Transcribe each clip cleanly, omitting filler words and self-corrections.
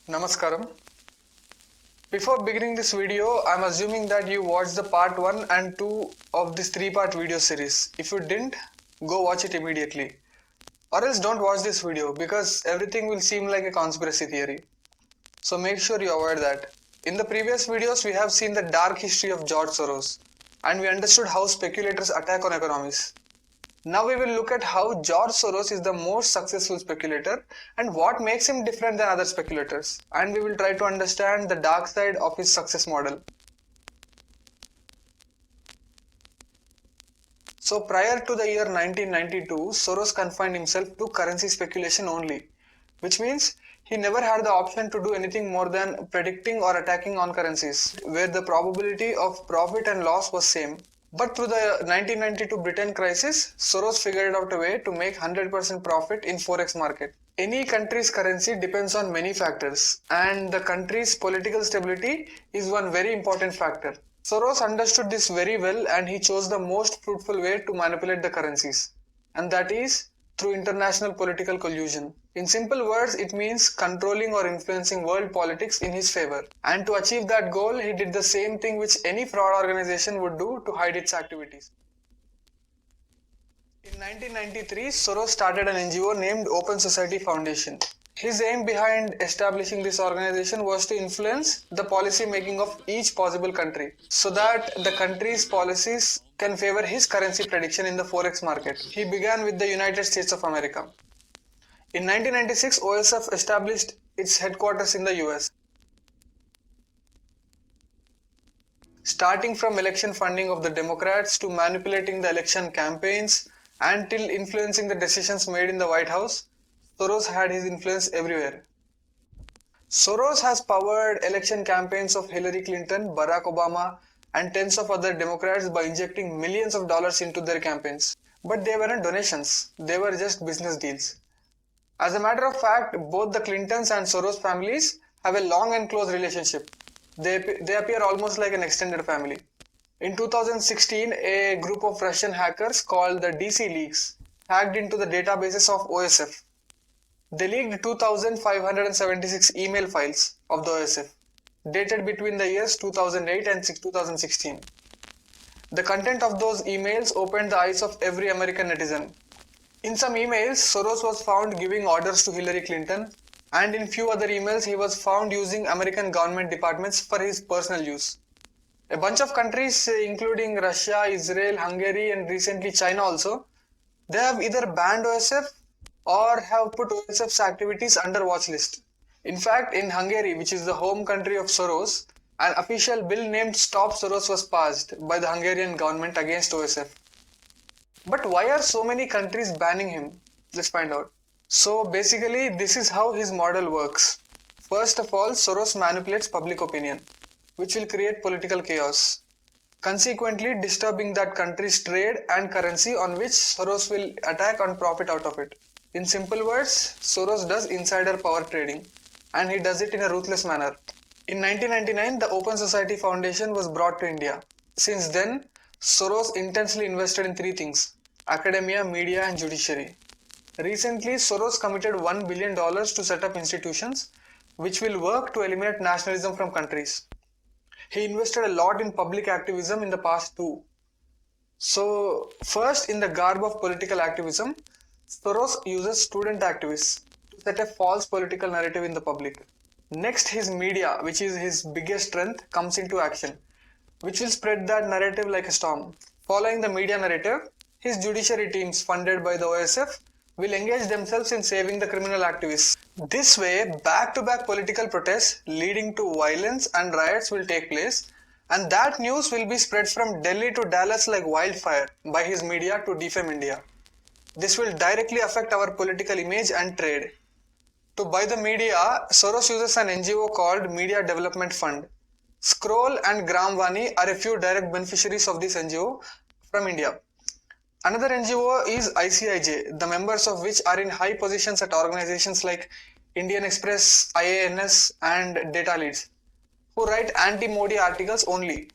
Namaskaram. Before beginning this video, I'm assuming that you watched the part 1 and 2 of this 3-part video series. If you didn't, go watch it immediately. Or else don't watch this video because everything will seem like a conspiracy theory. So make sure you avoid that. In the previous videos, we have seen the dark history of George Soros and we understood how speculators attack on economies. Now we will look at how George Soros is the most successful speculator and what makes him different than other speculators. And we will try to understand the dark side of his success model. So prior to the year 1992, Soros confined himself to currency speculation only, which means he never had the option to do anything more than predicting or attacking on currencies, where the probability of profit and loss was same. But through the 1992 Britain crisis, Soros figured out a way to make 100% profit in forex market. Any country's currency depends on many factors, and the country's political stability is one very important factor. Soros understood this very well and he chose the most fruitful way to manipulate the currencies, and that is through international political collusion. In simple words, it means controlling or influencing world politics in his favor. And to achieve that goal, he did the same thing which any fraud organization would do to hide its activities. In 1993, Soros started an NGO named Open Society Foundation. His aim behind establishing this organization was to influence the policy making of each possible country so that the country's policies can favor his currency prediction in the forex market. He began with the United States of America. In 1996, OSF established its headquarters in the US. Starting from election funding of the Democrats to manipulating the election campaigns and till influencing the decisions made in the White House, Soros had his influence everywhere. Soros has powered election campaigns of Hillary Clinton, Barack Obama, and tens of other Democrats by injecting millions of dollars into their campaigns. But they weren't donations, they were just business deals. As a matter of fact, both the Clintons and Soros families have a long and close relationship. They appear almost like an extended family. In 2016, a group of Russian hackers called the DC Leaks hacked into the databases of OSF. They leaked 2,576 email files of the OSF, dated between the years 2008 and 2016. The content of those emails opened the eyes of every American netizen. In some emails, Soros was found giving orders to Hillary Clinton, and in few other emails, he was found using American government departments for his personal use. A bunch of countries, including Russia, Israel, Hungary, and recently China also, they have either banned OSF or have put OSF's activities under watch list. In fact, in Hungary, which is the home country of Soros, an official bill named Stop Soros was passed by the Hungarian government against OSF. But why are so many countries banning him? Let's find out. So basically, this is how his model works. First of all, Soros manipulates public opinion, which will create political chaos, consequently disturbing that country's trade and currency on which Soros will attack and profit out of it. In simple words, Soros does insider power trading, and he does it in a ruthless manner. In 1999, the Open Society Foundation was brought to India. Since then, Soros intensely invested in three things: academia, media, and judiciary. Recently, Soros committed $1 billion to set up institutions which will work to eliminate nationalism from countries. He invested a lot in public activism in the past too. So, first, in the garb of political activism, Soros uses student activists to set a false political narrative in the public. Next, his media, which is his biggest strength, comes into action, which will spread that narrative like a storm. Following the media narrative, his judiciary teams funded by the OSF will engage themselves in saving the criminal activists. This way, back-to-back political protests leading to violence and riots will take place, and that news will be spread from Delhi to Dallas like wildfire by his media to defame India. This will directly affect our political image and trade. To buy the media, Soros uses an NGO called Media Development Fund. Scroll and Gramvani are a few direct beneficiaries of this NGO from India. Another NGO is ICIJ, the members of which are in high positions at organizations like Indian Express, IANS, and Data Leads, who write anti-Modi articles only.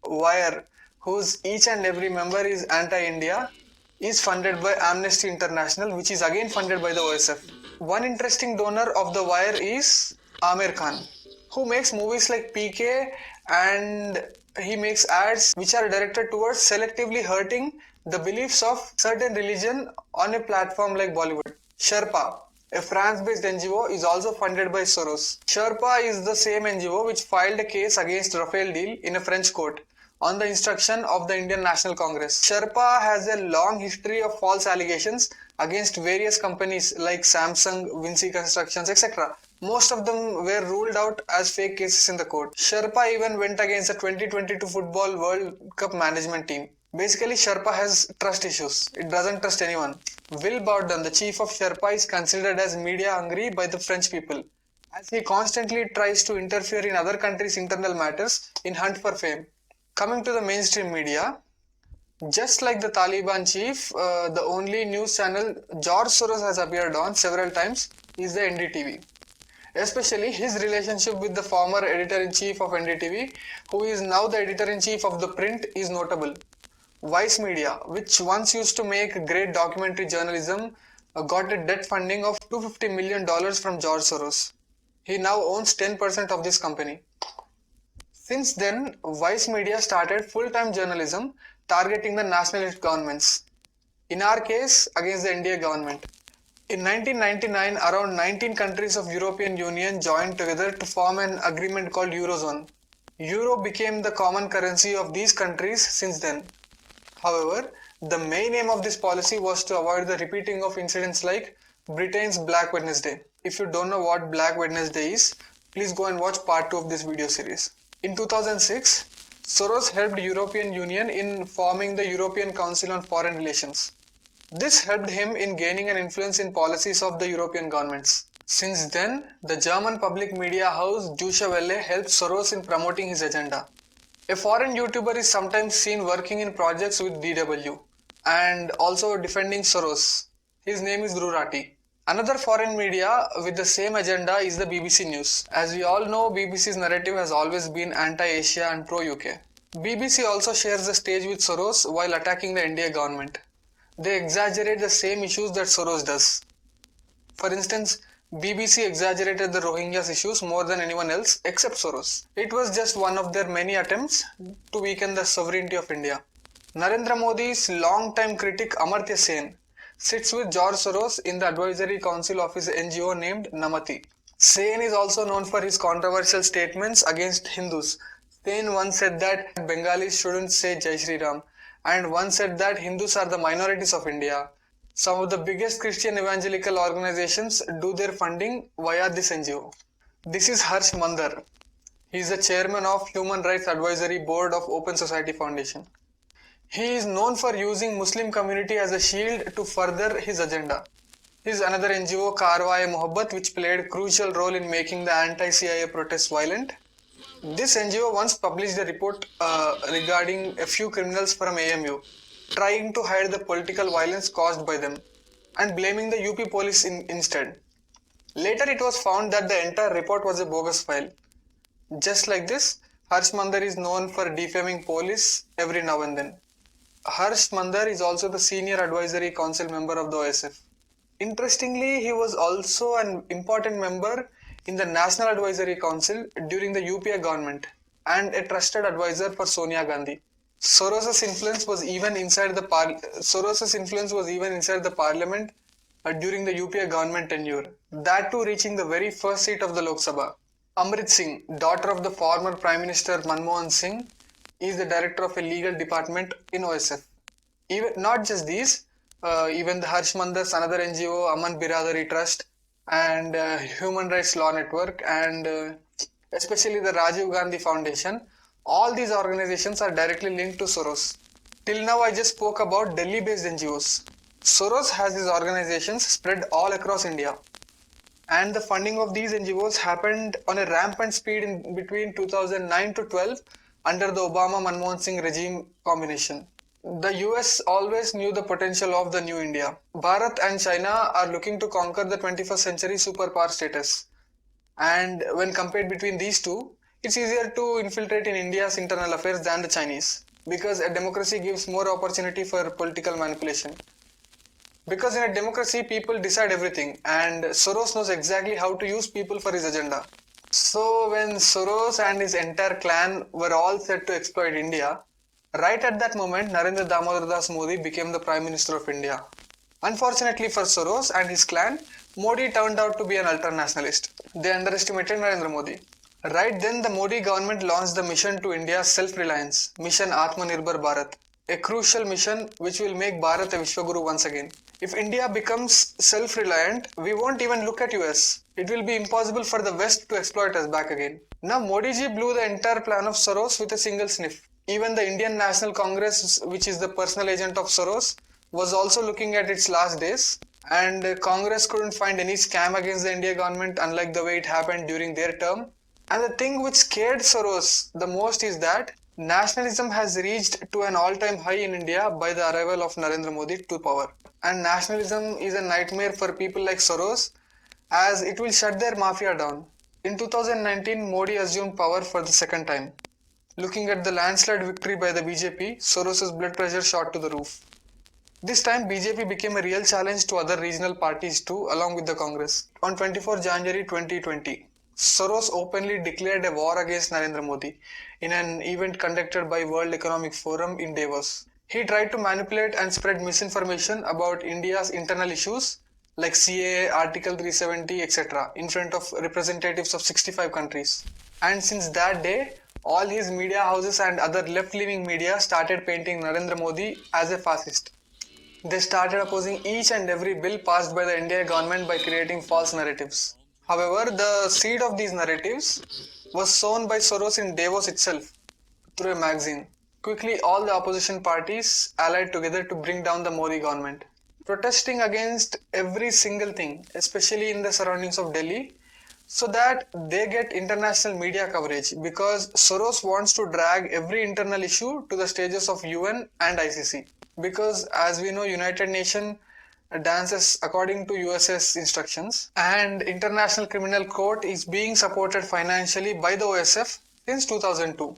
Wire, whose each and every member is anti-India, is funded by Amnesty International, which is again funded by the OSF. One interesting donor of The Wire is Aamir Khan, who makes movies like PK, and he makes ads which are directed towards selectively hurting the beliefs of certain religion on a platform like Bollywood. Sherpa, a France-based NGO, is also funded by Soros. Sherpa is the same NGO which filed a case against Rafael deal in a French court on the instruction of the Indian National Congress. Sherpa has a long history of false allegations against various companies like Samsung, Vinci Constructions, etc. Most of them were ruled out as fake cases in the court. Sherpa even went against the 2022 Football World Cup management team. Basically, Sherpa has trust issues. It doesn't trust anyone. Will Bowden, the chief of Sherpa, is considered as media hungry by the French people, as he constantly tries to interfere in other countries' internal matters in hunt for fame. Coming to the mainstream media, just like the Taliban chief, the only news channel George Soros has appeared on several times is the NDTV. Especially his relationship with the former editor-in-chief of NDTV, who is now the editor-in-chief of the print, is notable. Vice Media, which once used to make great documentary journalism, got a debt funding of $250 million from George Soros. He now owns 10% of this company. Since then, Vice Media started full-time journalism targeting the nationalist governments. In our case, against the India government. In 1999, around 19 countries of European Union joined together to form an agreement called Eurozone. Euro became the common currency of these countries since then. However, the main aim of this policy was to avoid the repeating of incidents like Britain's Black Wednesday. If you don't know what Black Wednesday is, please go and watch part 2 of this video series. In 2006, Soros helped European Union in forming the European Council on Foreign Relations. This helped him in gaining an influence in policies of the European governments. Since then, the German public media house Deutsche Welle helped Soros in promoting his agenda. A foreign YouTuber is sometimes seen working in projects with DW and also defending Soros. His name is Rurati. Another foreign media with the same agenda is the BBC News. As we all know, BBC's narrative has always been anti-Asia and pro-UK. BBC also shares the stage with Soros while attacking the India government. They exaggerate the same issues that Soros does. For instance, BBC exaggerated the Rohingyas issues more than anyone else except Soros. It was just one of their many attempts to weaken the sovereignty of India. Narendra Modi's long-time critic Amartya Sen sits with George Soros in the advisory council of his NGO named Namati. Sen is also known for his controversial statements against Hindus. Sen once said that Bengalis shouldn't say Jai Shri Ram, and once said that Hindus are the minorities of India. Some of the biggest Christian evangelical organizations do their funding via this NGO. This is Harsh Mandar. He is the chairman of Human Rights Advisory Board of Open Society Foundation. He is known for using Muslim community as a shield to further his agenda. His another NGO, Karwa-e Mohabbat, which played a crucial role in making the anti-CIA protests violent. This NGO once published a report regarding a few criminals from AMU, trying to hide the political violence caused by them and blaming the UP police instead. Later it was found that the entire report was a bogus file. Just like this, Harsh Mandar is known for defaming police every now and then. Harsh Mandar is also the senior advisory council member of the OSF. Interestingly, he was also an important member in the National Advisory Council during the UPA government and a trusted advisor for Sonia Gandhi. Soros's influence was even inside the parliament during the UPA government tenure, that too reaching the very first seat of the Lok Sabha. Amrit Singh, daughter of the former Prime Minister Manmohan Singh, is the director of a legal department in OSF. Even not just these, even the Harsh Mandar's another NGO, Aman Biradari Trust, and Human Rights Law Network, and especially the Rajiv Gandhi Foundation, all these organizations are directly linked to Soros. Till now I just spoke about Delhi-based NGOs. Soros has his organizations spread all across India. And the funding of these NGOs happened on a rampant speed in between 2009 to 12 under the Obama-Manmohan Singh regime combination. The US always knew the potential of the new India. Bharat and China are looking to conquer the 21st century superpower status. And when compared between these two, it's easier to infiltrate in India's internal affairs than the Chinese, because a democracy gives more opportunity for political manipulation. Because in a democracy, people decide everything, and Soros knows exactly how to use people for his agenda. So, when Soros and his entire clan were all set to exploit India, right at that moment, Narendra Damodar Das Modi became the Prime Minister of India. Unfortunately for Soros and his clan, Modi turned out to be an ultra-nationalist. They underestimated Narendra Modi. Right then, the Modi government launched the mission to India's self-reliance, Mission Atmanirbhar Bharat, a crucial mission which will make Bharat a Vishwaguru once again. If India becomes self-reliant, we won't even look at US. It will be impossible for the West to exploit us back again. Now Modi ji blew the entire plan of Soros with a single sniff. Even the Indian National Congress, which is the personal agent of Soros, was also looking at its last days, and Congress couldn't find any scam against the India government, unlike the way it happened during their term. And the thing which scared Soros the most is that nationalism has reached to an all-time high in India by the arrival of Narendra Modi to power. And nationalism is a nightmare for people like Soros, as it will shut their mafia down. In 2019, Modi assumed power for the second time. Looking at the landslide victory by the BJP, Soros's blood pressure shot to the roof. This time, BJP became a real challenge to other regional parties too, along with the Congress. On 24 January 2020, Soros openly declared a war against Narendra Modi in an event conducted by World Economic Forum in Davos. He tried to manipulate and spread misinformation about India's internal issues like CAA, Article 370, etc. in front of representatives of 65 countries. And since that day, all his media houses and other left-leaning media started painting Narendra Modi as a fascist. They started opposing each and every bill passed by the India government by creating false narratives. However, the seed of these narratives was sown by Soros in Davos itself through a magazine. Quickly, all the opposition parties allied together to bring down the Modi government, protesting against every single thing, especially in the surroundings of Delhi, so that they get international media coverage, because Soros wants to drag every internal issue to the stages of UN and ICC. Because as we know, United Nations dances according to US's instructions, and International Criminal Court is being supported financially by the OSF since 2002.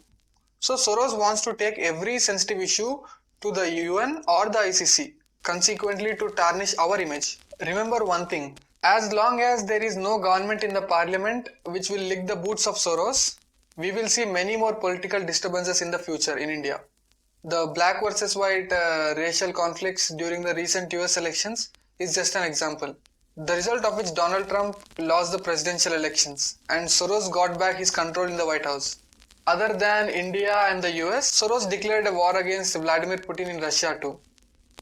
So Soros wants to take every sensitive issue to the UN or the ICC, consequently to tarnish our image. Remember one thing, as long as there is no government in the parliament which will lick the boots of Soros, we will see many more political disturbances in the future in India. The black versus white racial conflicts during the recent US elections is just an example. The result of which Donald Trump lost the presidential elections and Soros got back his control in the White House. Other than India and the US, Soros declared a war against Vladimir Putin in Russia too,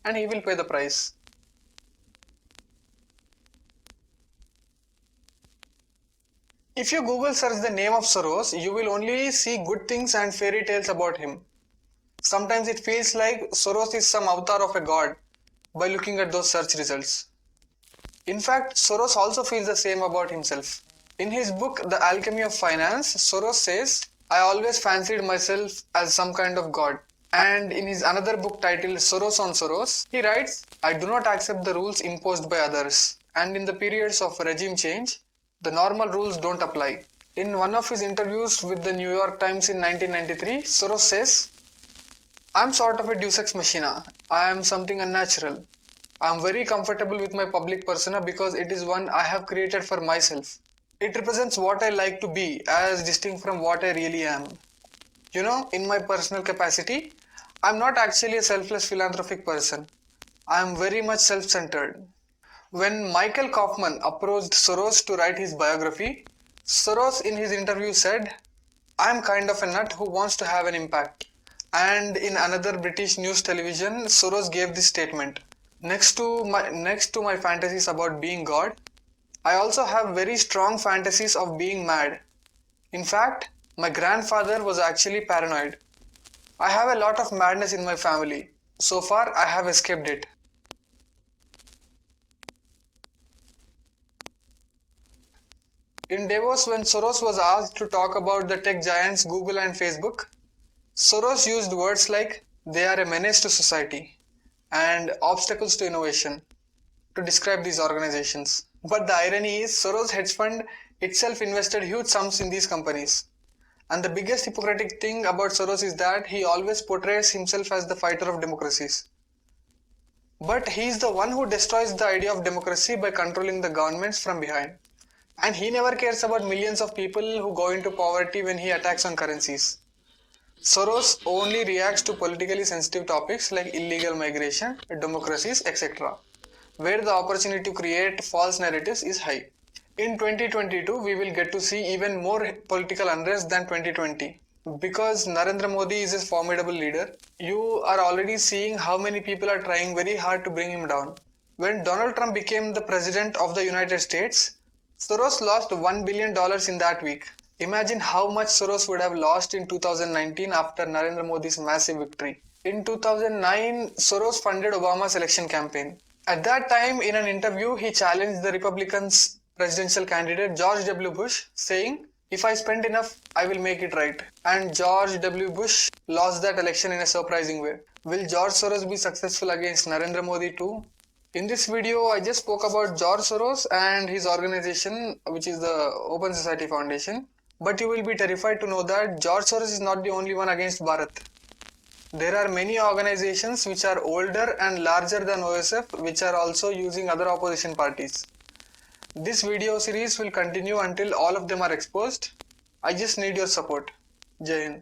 and he will pay the price. If you Google search the name of Soros, you will only see good things and fairy tales about him. Sometimes it feels like Soros is some avatar of a god by looking at those search results. In fact, Soros also feels the same about himself. In his book, The Alchemy of Finance, Soros says, "I always fancied myself as some kind of god." And in his another book titled Soros on Soros, he writes, "I do not accept the rules imposed by others. And in the periods of regime change, the normal rules don't apply." In one of his interviews with the New York Times in 1993, Soros says, "I'm sort of a deus ex machina. I am something unnatural. I'm very comfortable with my public persona because it is one I have created for myself. It represents what I like to be as distinct from what I really am. You know, in my personal capacity, I'm not actually a selfless philanthropic person. I'm very much self-centered." When Michael Kaufman approached Soros to write his biography, Soros in his interview said, "I'm kind of a nut who wants to have an impact." And in another British news television, Soros gave this statement, next to my fantasies about being God, I also have very strong fantasies of being mad. In fact, my grandfather was actually paranoid. I have a lot of madness in my family. So far, I have escaped it." In Davos, when Soros was asked to talk about the tech giants Google and Facebook, Soros used words like "they are a menace to society" and "obstacles to innovation" to describe these organizations. But the irony is, Soros hedge fund itself invested huge sums in these companies. And the biggest hypocritic thing about Soros is that he always portrays himself as the fighter of democracies. But he is the one who destroys the idea of democracy by controlling the governments from behind. And he never cares about millions of people who go into poverty when he attacks on currencies. Soros only reacts to politically sensitive topics like illegal migration, democracies, etc., where the opportunity to create false narratives is high. In 2022, we will get to see even more political unrest than 2020. Because Narendra Modi is a formidable leader, you are already seeing how many people are trying very hard to bring him down. When Donald Trump became the president of the United States, Soros lost $1 billion in that week. Imagine how much Soros would have lost in 2019 after Narendra Modi's massive victory. In 2009, Soros funded Obama's election campaign. At that time, in an interview, he challenged the Republicans' presidential candidate George W. Bush, saying, "If I spend enough, I will make it right." And George W. Bush lost that election in a surprising way. Will George Soros be successful against Narendra Modi too? In this video, I just spoke about George Soros and his organization, which is the Open Society Foundation. But you will be terrified to know that George Soros is not the only one against Bharat. There are many organizations which are older and larger than OSF which are also using other opposition parties. This video series will continue until all of them are exposed. I just need your support. Jai Hind.